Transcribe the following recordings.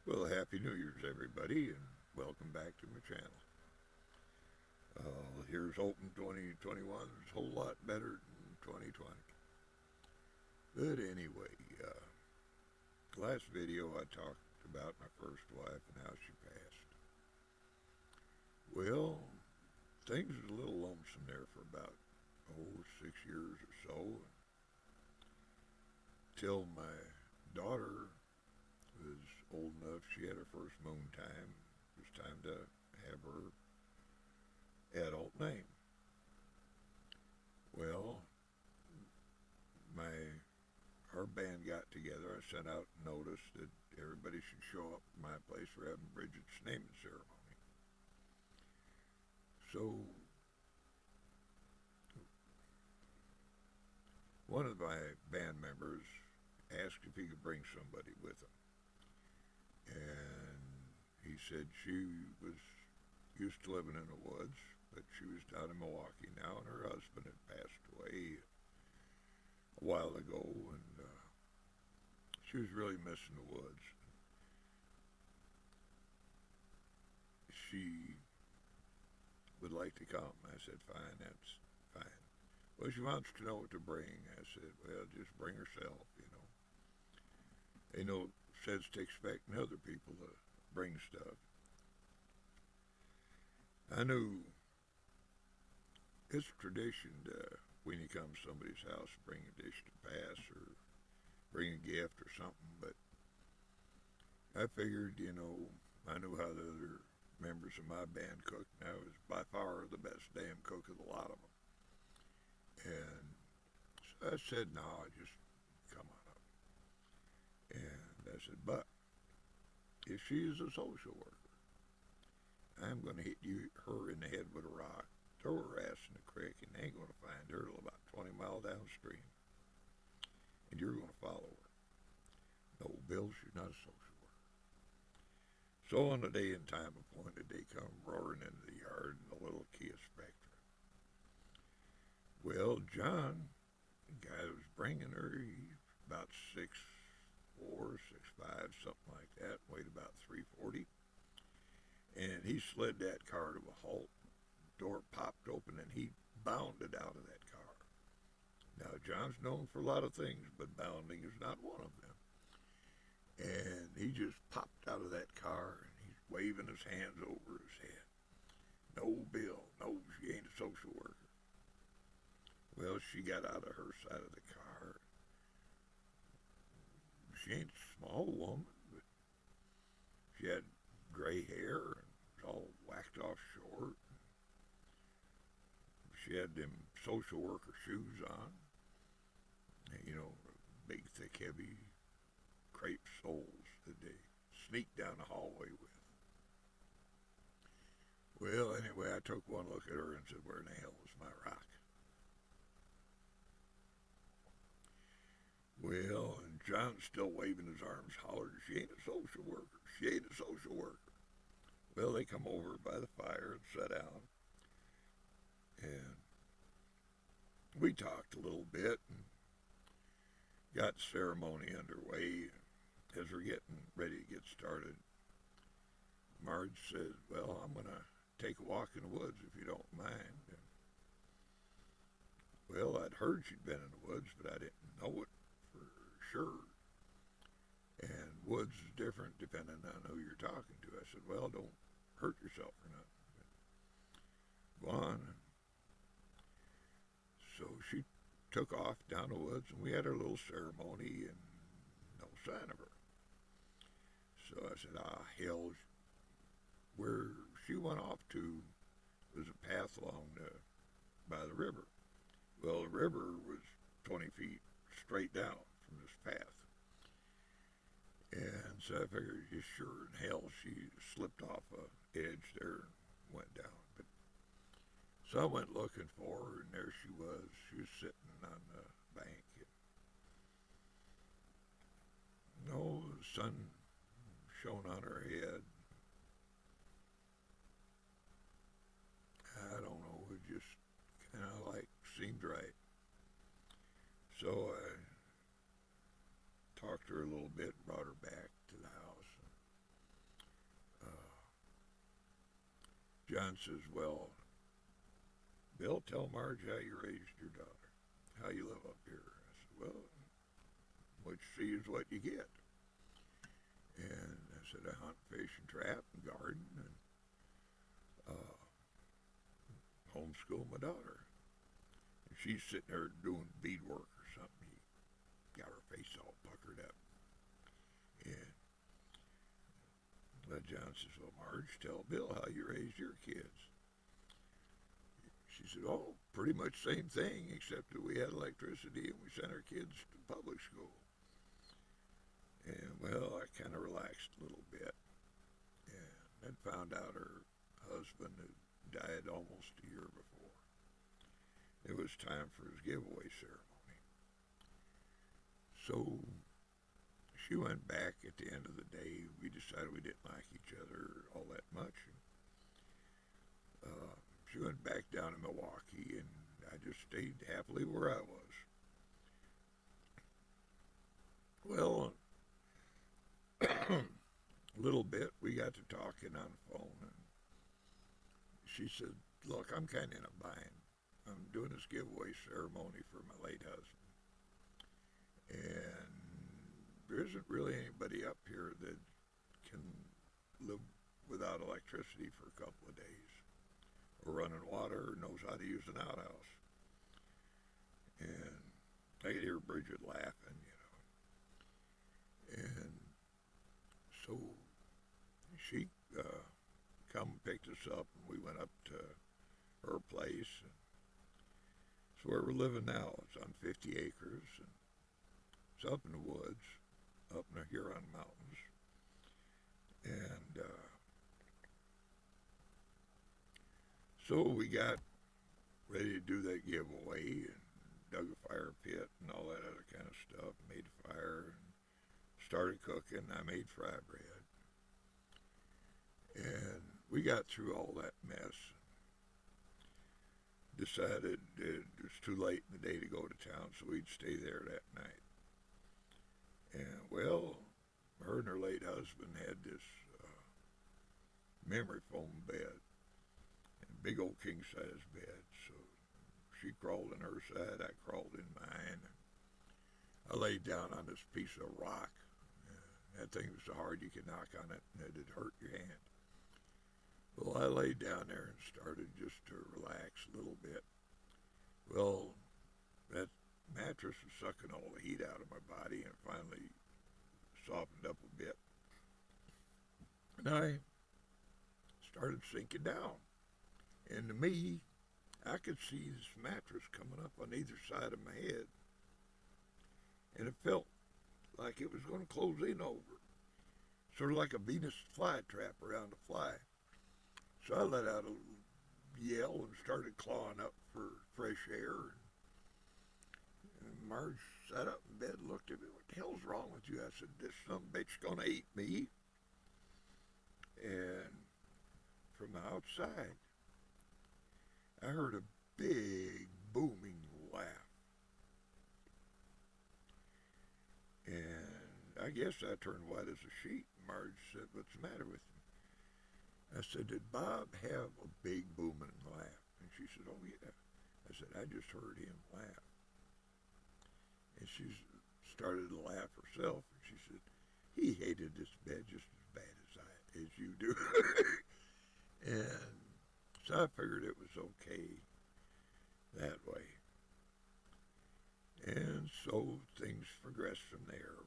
Well, Happy New Year's, everybody, and welcome back to my channel. Here's hoping 2021 is a whole lot better than 2020. But anyway, last video I talked about my first wife and how she passed. Well, things was a little lonesome there for about, 6 years or so, till my daughter was old enough. She had her first moon time. It was time to have her adult name. Well, my our band got together. I sent out a notice that everybody should show up at my place for having Bridget's naming ceremony. So one of my band members asked if he could bring somebody with him. And he said she was used to living in the woods, but she was down in Milwaukee now, and her husband had passed away a while ago, and she was really missing the woods. She would like to come. I said, fine, that's fine. Well, she wants to know what to bring. I said, well, just bring herself, you know. Ain't no sense to expecting other people to bring stuff. I knew it's tradition to, when you come to somebody's house, bring a dish to pass or bring a gift or something, but I figured, I knew how the other members of my band cooked, and I was by far the best damn cook of the lot of them. And so I said, no, just come on up. And I said, but if she is a social worker, I'm going to hit her in the head with a rock, throw her ass in the creek, and they ain't going to find her till about 20 miles downstream. And you're going to follow her. No, Bill, she's not a social worker. So on the day and time appointed, they come roaring into the yard in a little Kia Spectra. Well, John, the guy that was bringing her, he's about 6'4", 6'5", something like that, weighed about 340. And he slid that car to a halt. The door popped open and he bounded out of that car. Now, John's known for a lot of things, but bounding is not one of them. And he just popped out of that car and he's waving his hands over his head. No, Bill, no, she ain't a social worker. Well, she got out of her side of the car. She ain't a small woman, but she had gray hair and was all whacked off short. She had them social worker shoes on, big, thick, heavy crepe soles that they sneak down the hallway with. Well, anyway, I took one look at her and said, where in the hell was my rock? Well, and John's still waving his arms, hollered, she ain't a social worker. She ain't a social worker. Well, they come over by the fire and sat down. And we talked a little bit and got the ceremony underway. As we're getting ready to get started, Marge said, well, I'm going to take a walk in the woods if you don't mind. And, well, I'd heard she'd been in the woods, but I didn't know it for sure. And woods is different depending on who you're talking to. I said, well, don't hurt yourself or nothing. Go on. So she took off down the woods, and we had our little ceremony, and no sign of her. So I said, hell, where she went off to was a path by the river. Well, the river was 20 feet straight down from this path. And so I figured, just sure in hell, she slipped off a edge there and went down. But so I went looking for her, and there she was. She was sitting on the bank. No, the sun shone on her head. I don't know, it just kind of like seemed right. So I talked to her a little bit, brought her back to the house. John says, well, Bill, tell Marge how you raised your daughter, how you live up here. I said, well, what you see is what you get. And I said, I hunt, fish, and trap, and garden, and homeschool my daughter. And she's sitting there doing beadwork or something. He got her face all puckered up. And John says, well, Marge, tell Bill how you raised your kids. She said, oh, pretty much same thing, except that we had electricity and we sent our kids to public school. And, well, I kind of relaxed a little bit. And I'd found out her husband had died almost a year before. It was time for his giveaway ceremony. So she went back at the end of the day. We decided we didn't like each other all that much. She went back down to Milwaukee, and I just stayed happily where I was. Well, a little bit, we got to talking on the phone, and she said, look, I'm kind of in a bind. I'm doing this giveaway ceremony for my late husband. And there isn't really anybody up here that can live without electricity for a couple of days, or running water, or knows how to use an outhouse. And I could hear Bridget laughing, And so she come and picked us up, and we went up to her place. And it's where we're living now. It's on 50 acres, and it's up in the woods, up in the Huron Mountains. And so we got ready to do that giveaway and dug a fire pit and all that other kind of stuff, made a fire and started cooking. I made fry bread. And we got through all that mess. Decided it was too late in the day to go to town, so we'd stay there that night. And, well, her and her late husband had this memory foam bed, and big old king-size bed. So she crawled in her side, I crawled in mine. And I laid down on this piece of rock. That thing was so hard you could knock on it, and it'd hurt your hand. Well, I laid down there and started just to relax a little bit. Well, that mattress was sucking all the heat out of my body, and finally softened up a bit. And I started sinking down. And to me, I could see this mattress coming up on either side of my head. And it felt like it was going to close in over. Sort of like a Venus flytrap around a fly. So I let out a yell and started clawing up for fresh air. And Marge sat up in bed and looked at me. What the hell's wrong with you? I said, this son of a bitch going to eat me. And from the outside, I heard a big booming laugh. And I guess I turned white as a sheet. Marge said, what's the matter with you? I said, did Bob have a big booming laugh? And she said, oh, yeah. I said, I just heard him laugh. And she started to laugh herself. And she said, he hated this bed just as bad as you do. And so I figured it was okay that way. And so things progressed from there.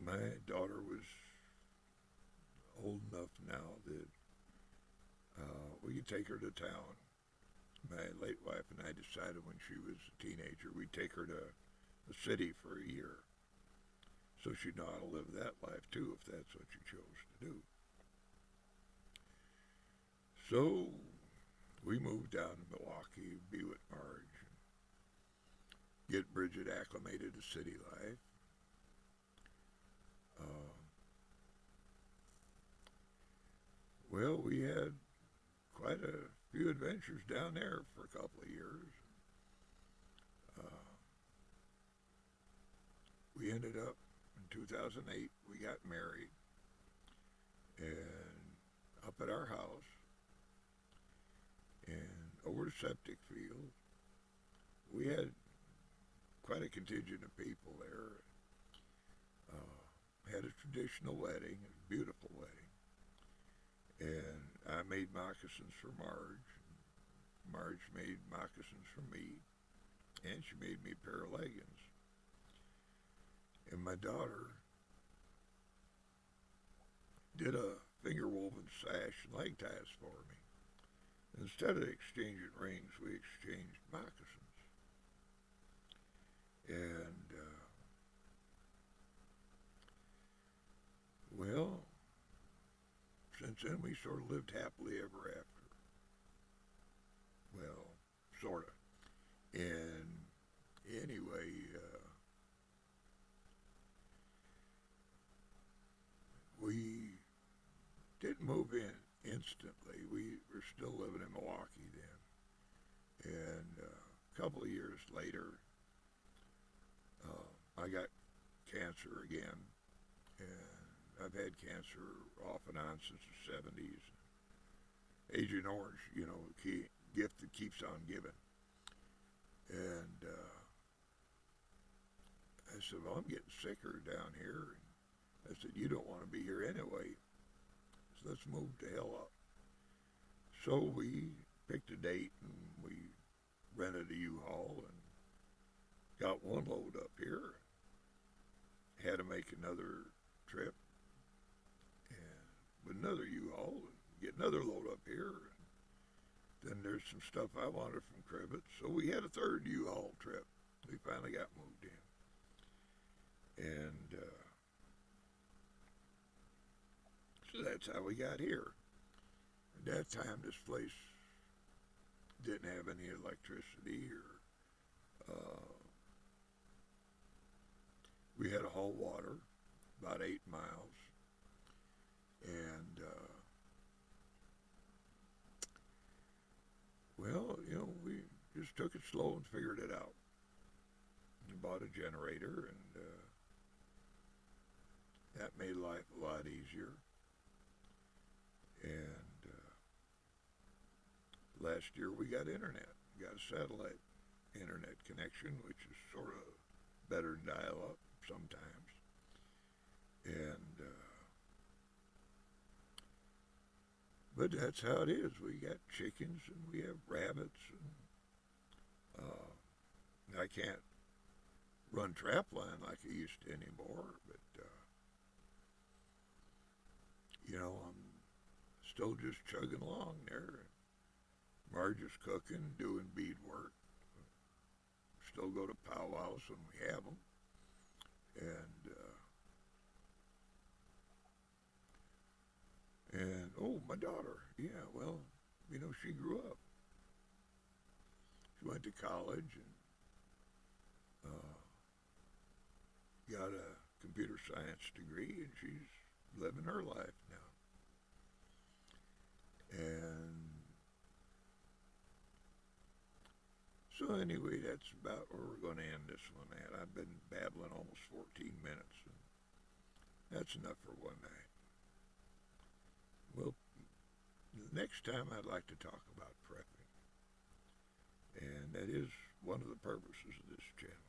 My daughter was old enough now that we could take her to town. My late wife and I decided when she was a teenager we'd take her to the city for a year, so she'd know how to live that life too, if that's what she chose to do. So we moved down to Milwaukee, be with Marge, and get Bridget acclimated to city life. Well, we had quite a few adventures down there for a couple of years. We ended up in 2008, we got married, and up at our house and over the septic field. We had quite a contingent of people there. Had a traditional wedding, a beautiful wedding. And I made moccasins for Marge. Marge made moccasins for me. And she made me a pair of leggings. And my daughter did a finger woven sash and leg ties for me. Instead of exchanging rings, we exchanged moccasins. And, well, since then we sort of lived happily ever after. Well, sort of. And anyway, we didn't move in instantly. We were still living in Milwaukee then. And a couple of years later, I got cancer again. And I've had cancer off and on since the 70s. Agent Orange, you know, gift that keeps on giving. And I said, well, I'm getting sicker down here. And I said, you don't want to be here anyway. So let's move the hell up. So we picked a date and we rented a U-Haul and got one load up here. Had to make another trip and with another U-Haul and get another load up here. And then there's some stuff I wanted from Cribbets. So we had a third U-Haul trip. We finally got moved in. And so that's how we got here. At that time, this place didn't have any electricity or we had to haul water about 8 miles. And, well, you know, we just took it slow and figured it out. And bought a generator, and that made life a lot easier. And last year we got internet. We got a satellite internet connection, which is sort of better than dial-up sometimes. And but that's how it is. We got chickens and we have rabbits, and I can't run trapline like I used to anymore. But you know, I'm still just chugging along there. Marge is cooking, doing beadwork. Still go to powwows when we have them. And oh, my daughter, yeah, well, you know, she grew up. She went to college and got a computer science degree, and she's living her life now. And so anyway, that's about where we're going to end this one at. I've been babbling almost 14 minutes, and that's enough for one night. Well, next time I'd like to talk about prepping. And that is one of the purposes of this channel.